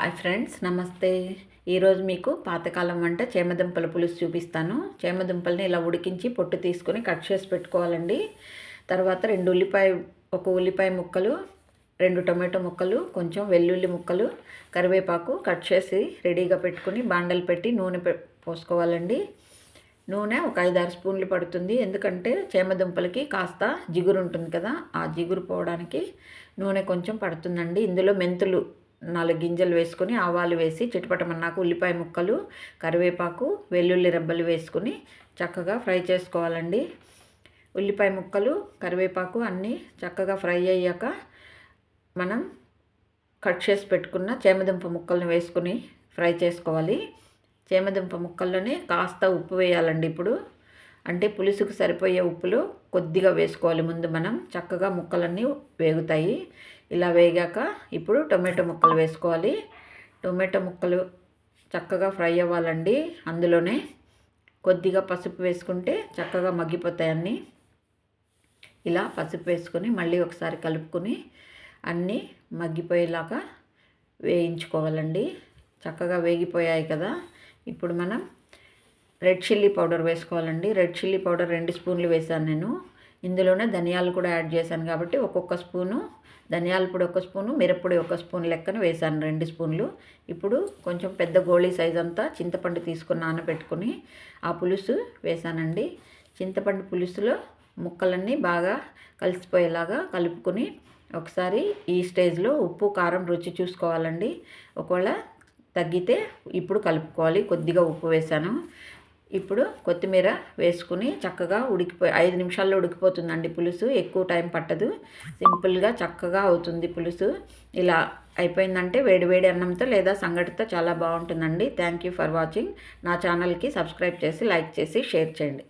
Hi friends, నమస్తే. ఈరోజు మీకు పాతకాలం వంట చేమదుంపల పులుసు చూపిస్తాను. చేమదుంపల్ని ఇలా ఉడికించి పొట్టు తీసుకొని కట్ చేసి పెట్టుకోవాలండి. తర్వాత ఒక ఉల్లిపాయ ముక్కలు, 2 టొమాటో ముక్కలు, కొంచెం వెల్లుల్లి ముక్కలు, కరివేపాకు కట్ చేసి రెడీగా పెట్టుకుని బాండలు పెట్టి నూనె పోసుకోవాలండి. నూనె ఒక 5-6 స్పూన్లు పడుతుంది. ఎందుకంటే చేమదుంపలకి కాస్త జిగురు ఉంటుంది కదా, ఆ జిగురు పోవడానికి నూనె కొంచెం పడుతుందండి. ఇందులో మెంతులు 4 గింజలు వేసుకొని, ఆవాలు వేసి చిటపటమన్నాక ఉల్లిపాయ ముక్కలు, కరివేపాకు, వెల్లుల్లి రెబ్బలు వేసుకుని చక్కగా ఫ్రై చేసుకోవాలండి. ఉల్లిపాయ ముక్కలు, కరివేపాకు అన్నీ చక్కగా ఫ్రై అయ్యాక మనం కట్ చేసి పెట్టుకున్న చేమదుంప ముక్కలను వేసుకుని ఫ్రై చేసుకోవాలి. చేమదుంప ముక్కల్లోనే కాస్త ఉప్పు వేయాలండి. ఇప్పుడు అంటే పులుసుకు సరిపోయే ఉప్పులో కొద్దిగా వేసుకోవాలి. ముందు మనం చక్కగా ముక్కలన్నీ వేగుతాయి. ఇలా వేగాక ఇప్పుడు టొమాటో ముక్కలు వేసుకోవాలి. టొమాటో ముక్కలు చక్కగా ఫ్రై అవ్వాలండి. అందులోనే కొద్దిగా పసుపు వేసుకుంటే చక్కగా మగ్గిపోతాయి అన్నీ. ఇలా పసుపు వేసుకొని మళ్ళీ ఒకసారి కలుపుకొని అన్నీ మగ్గిపోయేలాగా వేయించుకోవాలండి. చక్కగా వేగిపోయాయి కదా, ఇప్పుడు మనం రెడ్ చిల్లీ పౌడర్ వేసుకోవాలండి. రెడ్ చిల్లీ పౌడర్ 2 స్పూన్లు వేసాను నేను. ఇందులోనే ధనియాలు కూడా యాడ్ చేశాను కాబట్టి ఒక్కొక్క స్పూను ధనియాల పొడి, 1 స్పూను మిరప్పొడి, 1 స్పూన్ లెక్కన వేసాను, 2 స్పూన్లు. ఇప్పుడు కొంచెం పెద్ద గోళీ సైజ్ అంతా చింతపండు తీసుకొని నానబెట్టుకొని ఆ పులుసు వేసానండి. చింతపండు పులుసులో ముక్కలన్నీ బాగా కలిసిపోయేలాగా కలుపుకొని ఒకసారి ఈ స్టేజ్లో ఉప్పు, కారం రుచి చూసుకోవాలండి. ఒకవేళ తగ్గితే ఇప్పుడు కలుపుకోవాలి. కొద్దిగా ఉప్పు వేసాను. ఇప్పుడు కొత్తిమీర వేసుకుని చక్కగా 5 నిమిషాల్లో ఉడికిపోతుందండి పులుసు. ఎక్కువ టైం పట్టదు, సింపుల్గా చక్కగా అవుతుంది పులుసు. ఇలా అయిపోయిందంటే వేడివేడి అన్నంతో లేదా సంగటితో చాలా బాగుంటుందండి. Thank you for watching. నా ఛానల్కి సబ్స్క్రైబ్ చేసి, లైక్ చేసి, షేర్ చేయండి.